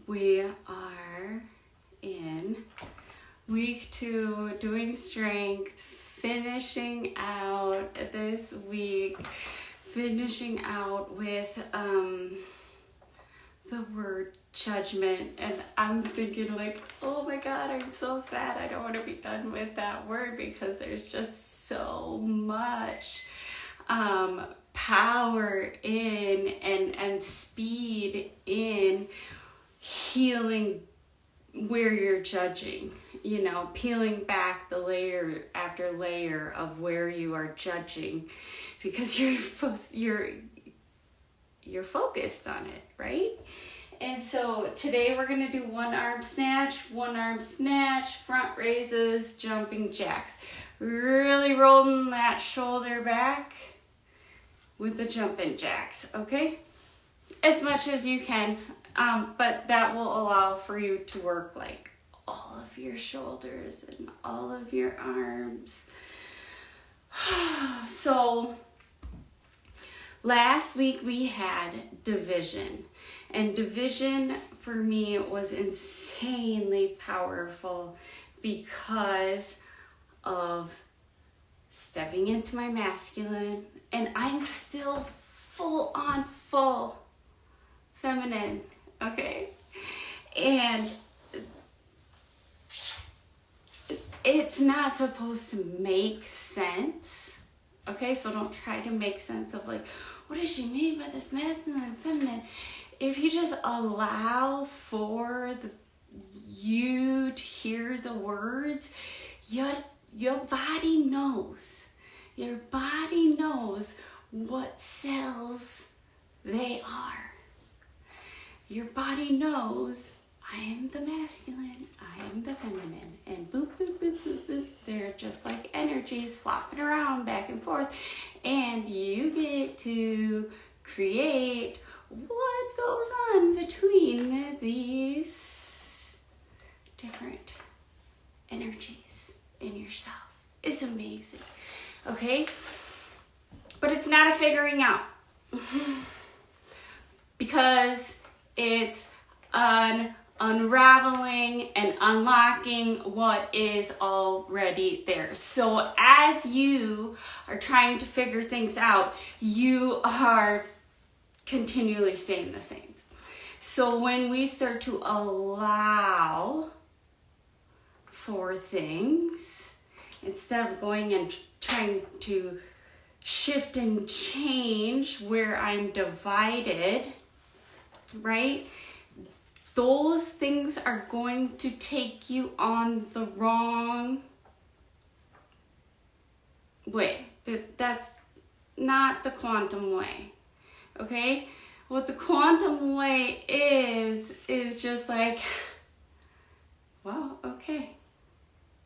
We are in week 2, doing strength, finishing out this week, finishing out with the word judgment. And I'm thinking like, oh my God, I'm so sad. I don't want to be done with that word because there's just so much power in and speed in healing where you're judging, peeling back the layer after layer of where you are judging, because you're focused on it, right? And so today we're going to do one arm snatch, front raises, jumping jacks. Really rolling that shoulder back with the jumping jacks, okay? As much as you can, but that will allow for you to work like all of your shoulders and all of your arms. So last week we had division, and division for me was insanely powerful because of stepping into my masculine, and I'm still full feminine, okay? And it's not supposed to make sense, okay? So don't try to make sense of like, what does she mean by this masculine and feminine? If you just allow for you to hear the words, your body knows. Your body knows what cells they are. Your body knows, I am the masculine, I am the feminine, and boop, boop, boop, boop, boop. They're just like energies flopping around back and forth, and you get to create what goes on between these different energies in yourself. It's amazing, okay? But it's not a figuring out because it's an unraveling and unlocking what is already there. So as you are trying to figure things out, you are continually staying the same. So when we start to allow for things, instead of going and trying to shift and change where I'm divided, right? Those things are going to take you on the wrong way. That's not the quantum way, okay? What the quantum way is just like, well, okay.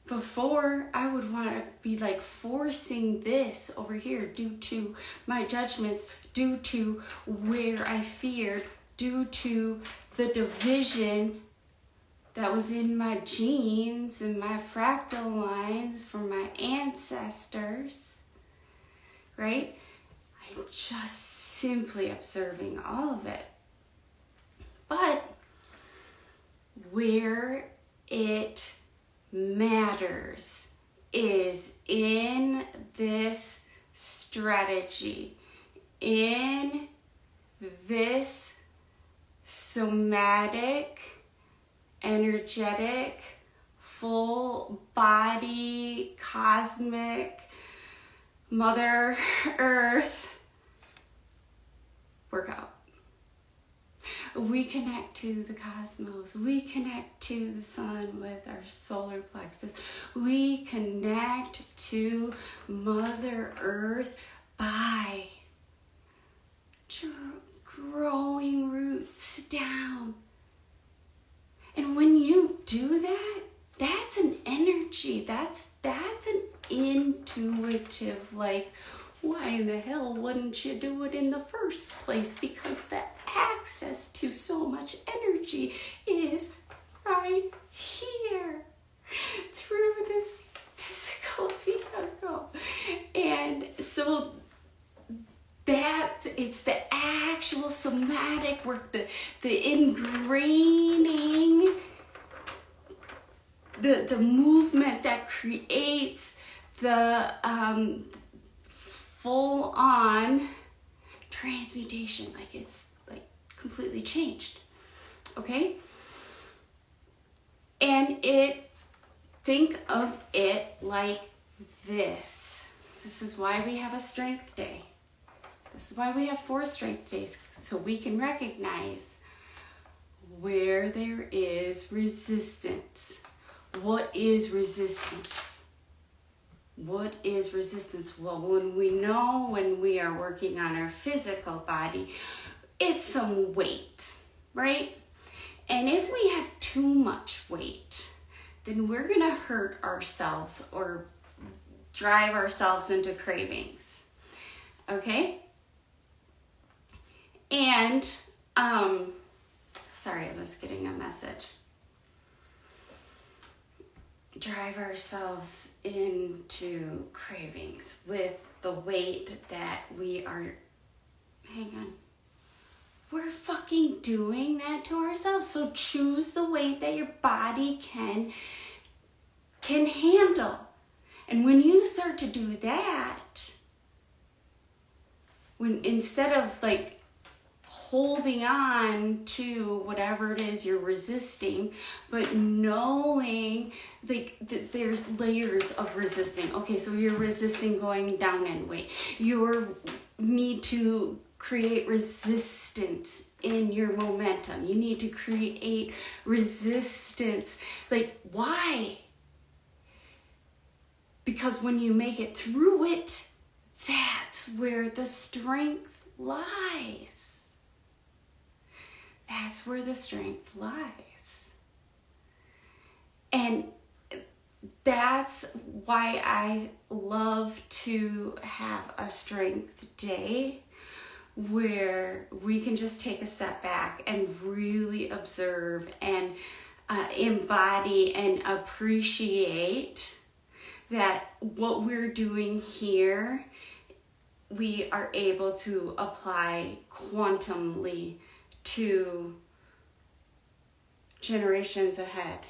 Before, I would want to be like forcing this over here due to my judgments, due to where I feared, due to the division that was in my genes and my fractal lines from my ancestors, right? I'm just simply observing all of it. But where it matters is in this strategy, in this somatic, energetic, full body, cosmic, Mother Earth workout. We connect to the cosmos. We connect to the sun with our solar plexus. We connect to Mother Earth by growing roots down. And when you do that, that's an energy. That's an intuitive, like, why in the hell wouldn't you do it in the first place? Because the access to so much energy is right here through this physical vehicle. And so It's the actual somatic work, the ingraining, the movement that creates the full-on transmutation. Like it's like completely changed. Okay? And think of it like this. This is why we have a strength day. This is why we have 4 strength days, so we can recognize where there is resistance. What is resistance? What is resistance? Well, when we are working on our physical body, it's some weight, right? And if we have too much weight, then we're gonna hurt ourselves or drive ourselves into cravings, okay? And, sorry, I was getting a message. Drive ourselves into cravings with the weight that we are, hang on. We're fucking doing that to ourselves. So choose the weight that your body can handle. And when you start to do that, instead of like holding on to whatever it is you're resisting, but knowing like there's layers of resisting. Okay, so you're resisting going down in weight. You need to create resistance in your momentum. You need to create resistance. Like, why? Because when you make it through it, that's where the strength lies. That's where the strength lies. And that's why I love to have a strength day where we can just take a step back and really observe and embody and appreciate that what we're doing here, we are able to apply quantumly to generations ahead,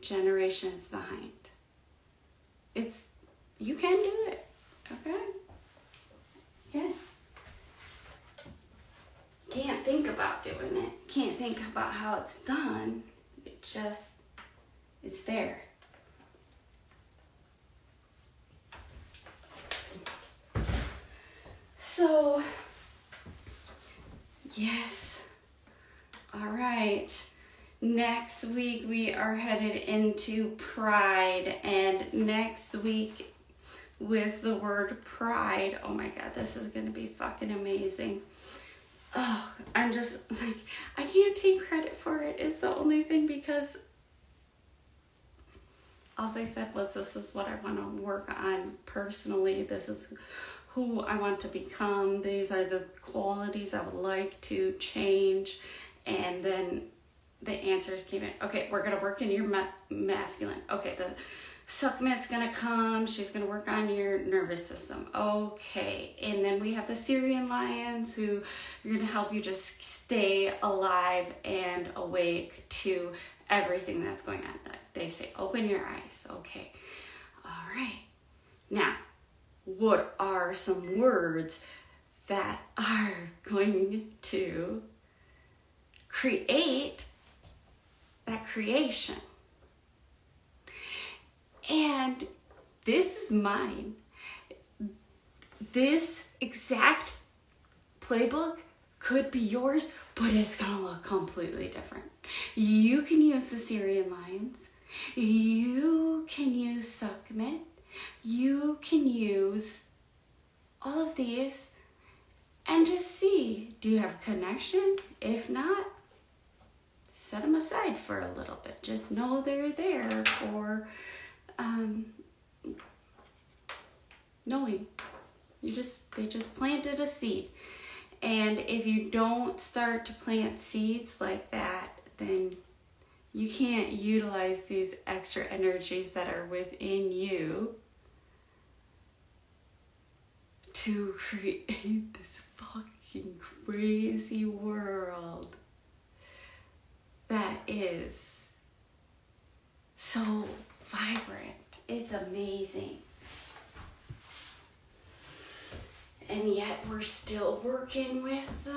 generations behind. You can do it, okay? You can. Can't think about doing it. Can't think about how it's done. It's there. So, yes. All right. Next week we are headed into pride, and next week with the word pride, oh my God, this is going to be fucking amazing. Oh, I'm just like, I can't take credit for it is the only thing, because as I said was, this is what I want to work on personally. This is who I want to become. These are the qualities I would like to change. And then the answers came in. Okay, we're going to work in your masculine. Okay, the Suckmit's going to come. She's going to work on your nervous system. Okay, and then we have the Syrian lions who are going to help you just stay alive and awake to everything that's going on. They say, open your eyes. Okay, all right. Now, what are some words that are going to create that creation? And this is mine. This exact playbook could be yours, but it's gonna look completely different. You can use the Syrian lions. You can use Suckmit. You can use all of these and just see, do you have a connection? If not, set them aside for a little bit. Just know they're there for knowing. They just planted a seed. And if you don't start to plant seeds like that, then you can't utilize these extra energies that are within you to create this fucking crazy world that is so vibrant. It's amazing. And yet we're still working with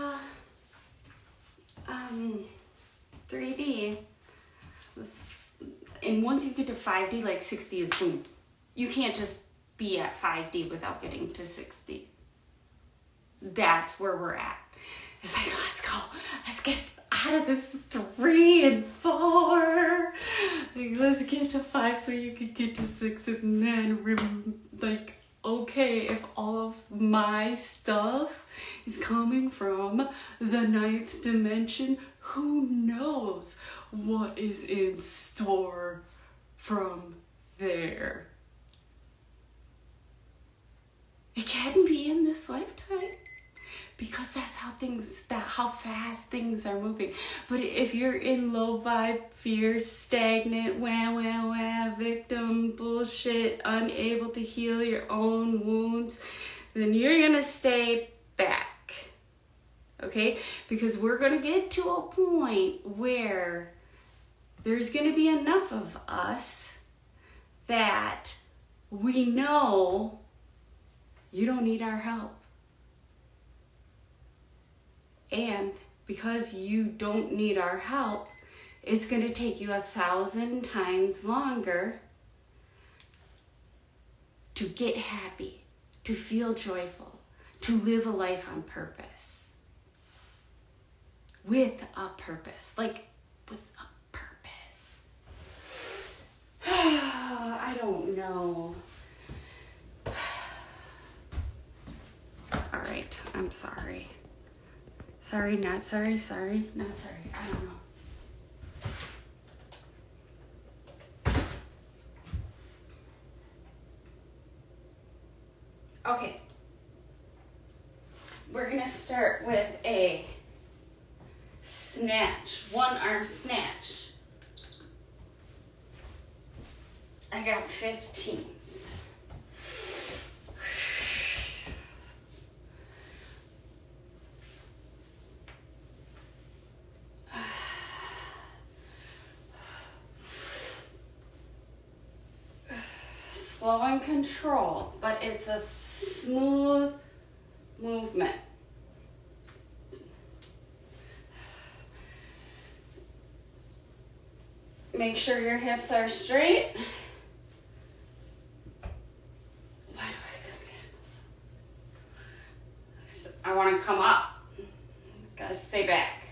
3D. And once you get to 5D, like 60 is boom. You can't just be at 5D without getting to 60. That's where we're at. It's like, let's go. Let's get out of this 3 and 4. Like, let's get to 5 so you can get to 6. And then, like, okay, if all of my stuff is coming from the 9th dimension, who knows what is in store from there? It can be in this lifetime, because that's how fast things are moving. But if you're in low vibe, fear, stagnant, victim, bullshit, unable to heal your own wounds, then you're gonna stay back. Okay? Because we're gonna get to a point where there's gonna be enough of us that we know you don't need our help. And because you don't need our help, it's going to take you 1,000 times longer to get happy, to feel joyful, to live a life on purpose. With a purpose. Like, with a purpose. I don't know. All right, I'm sorry. Sorry, not sorry, sorry, not sorry. I don't know. Okay. We're gonna start with a snatch, 1-arm snatch. I got 15s. Slow and controlled, but it's a smooth movement. Make sure your hips are straight. Why do I come in? I want to come up. Gotta stay back.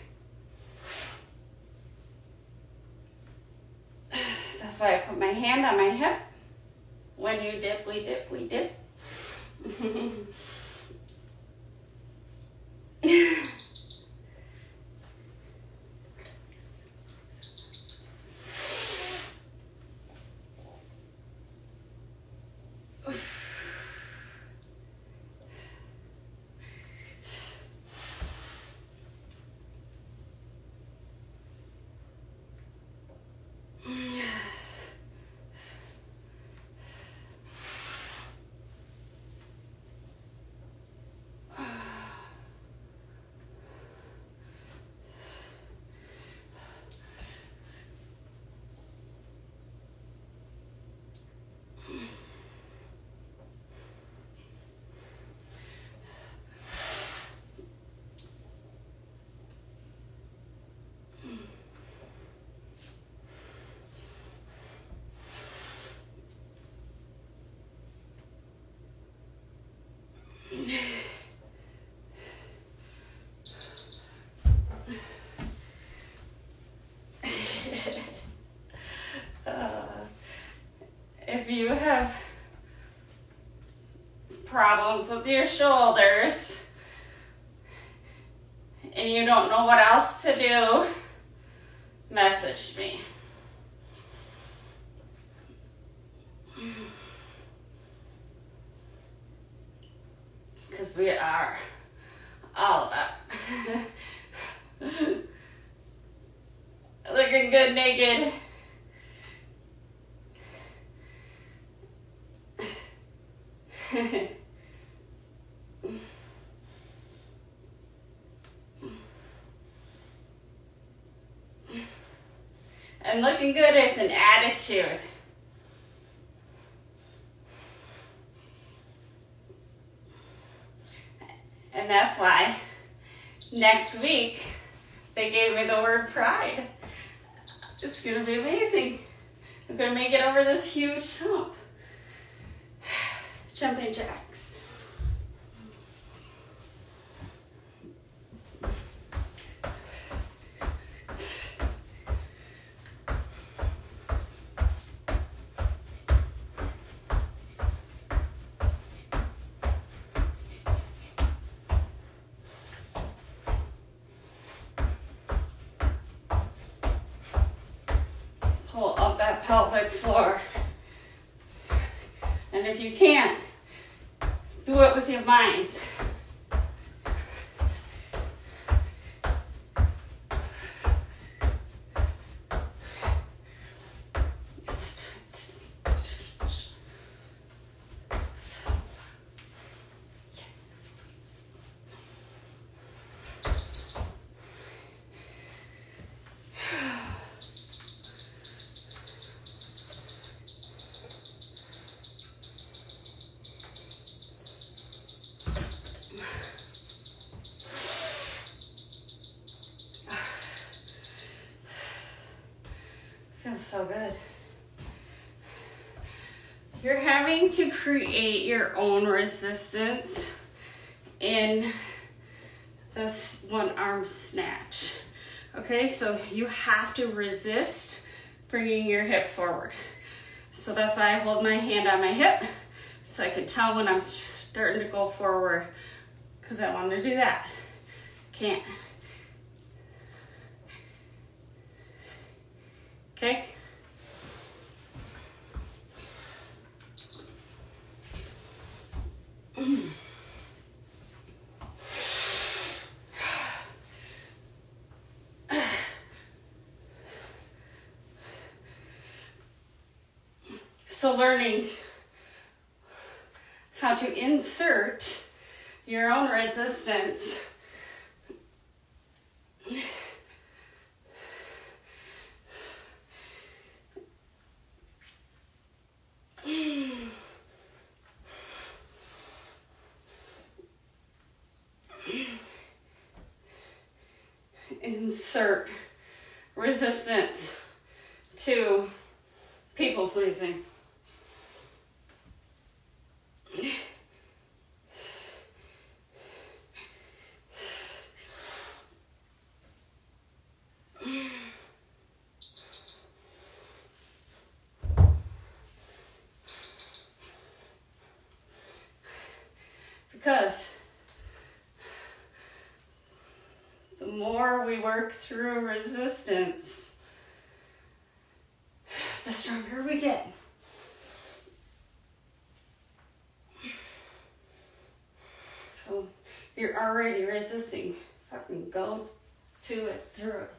That's why I put my hand on my hip. When you dip, we dip, we dip. If you have problems with your shoulders and you don't know what else to do, message me. Because we are all about looking good naked. And looking good is an attitude. And that's why next week they gave me the word pride. It's gonna be amazing. I'm gonna make it over this huge hump. Jumping jacks. Pull up that pelvic floor. And if you can't, do it with your mind. Feels so good. You're having to create your own resistance in this one arm snatch. Okay, so you have to resist bringing your hip forward. So that's why I hold my hand on my hip, so I can tell when I'm starting to go forward, because I want to do that. Can't. Okay? So learning how to insert your own resistance insert resistance to people pleasing. Because the more we work through resistance, the stronger we get. So you're already resisting. Fucking go to it, through it.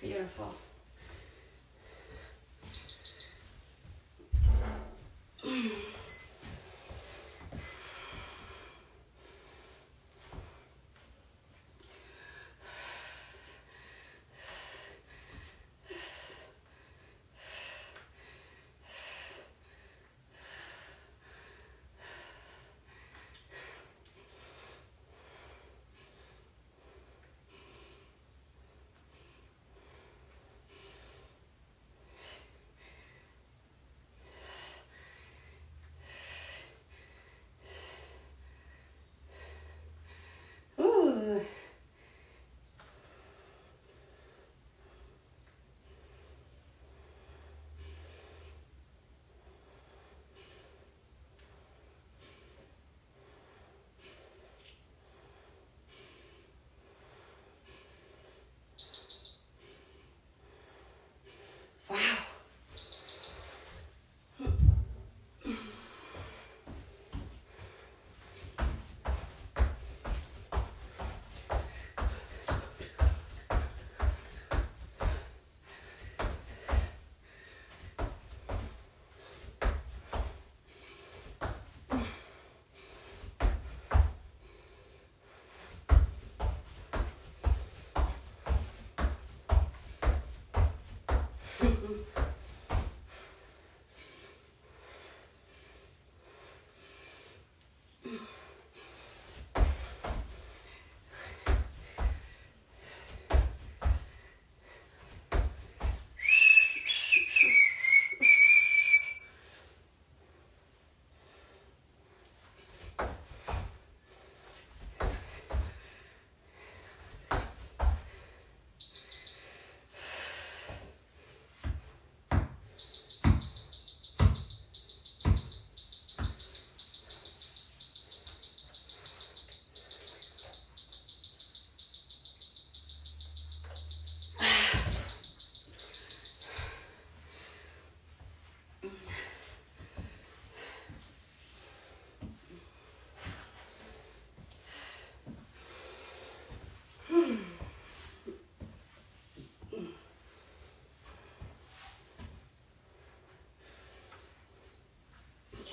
Beautiful.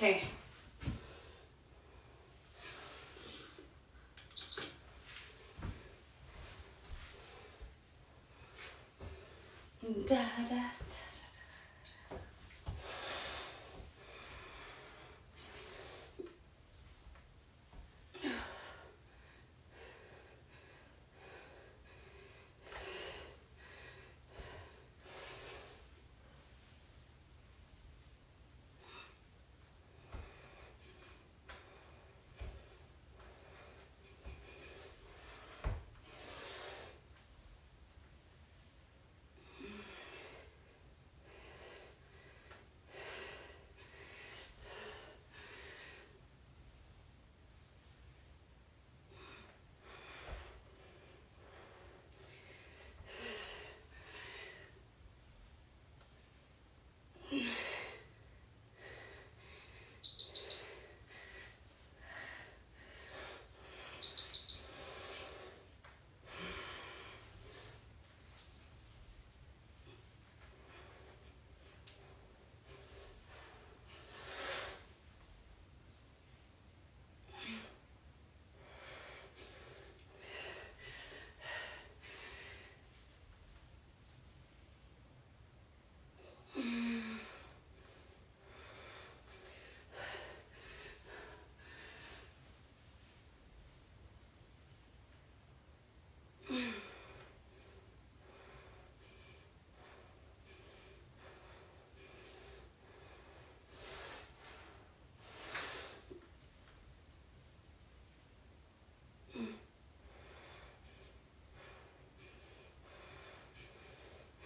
Okay. Da, da, da.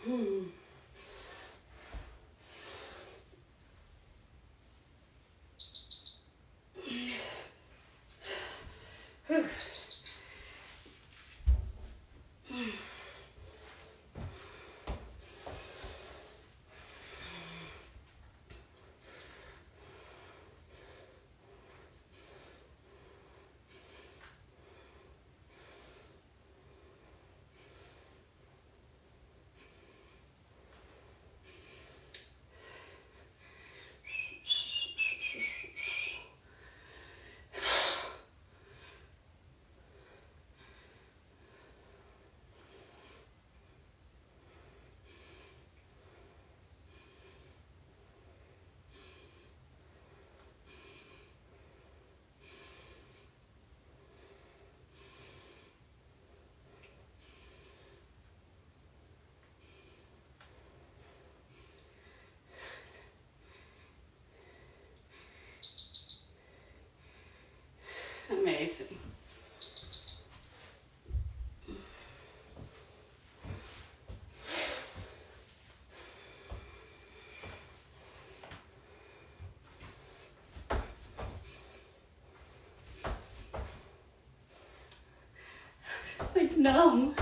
Whew. Amazing. Like numb.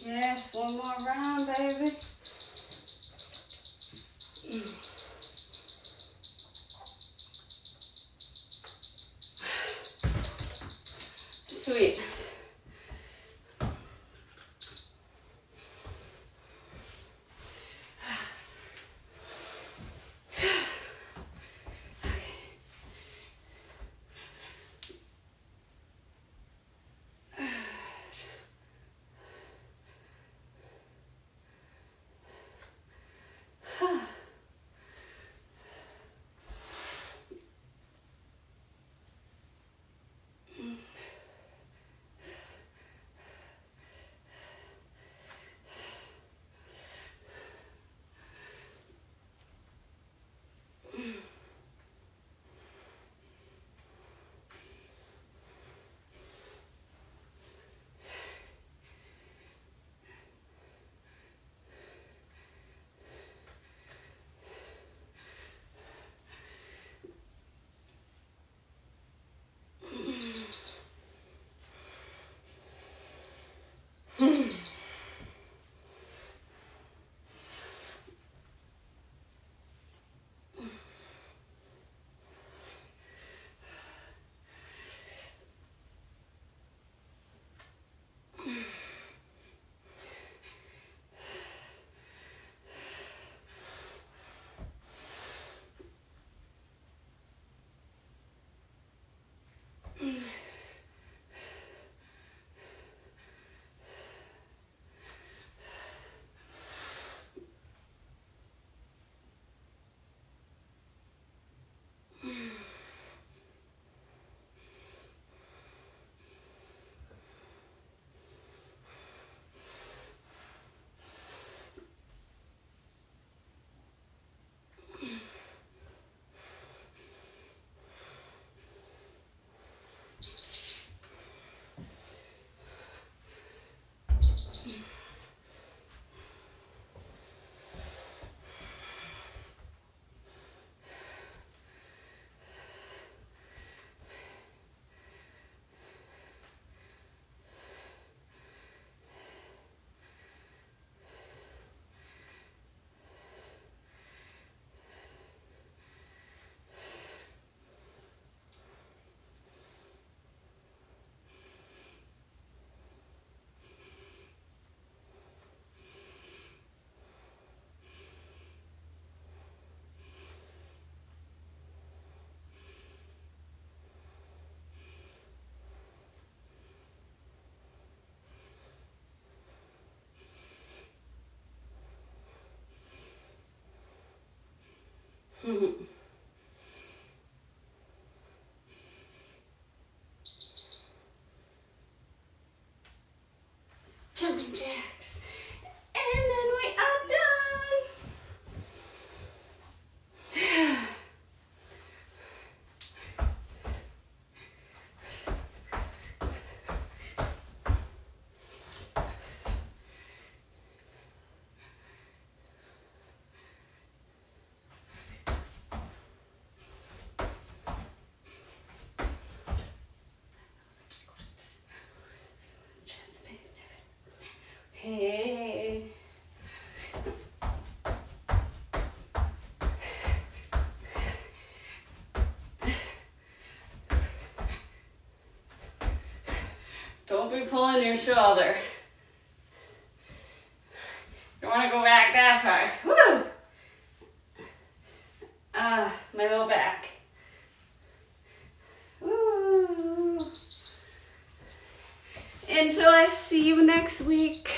Yes, one more round, baby. Sweet. Jumping jacks. And then we are done. Hey. Don't be pulling your shoulder. Don't want to go back that far. Woo! My low back. Woo! Enjoy. See you next week.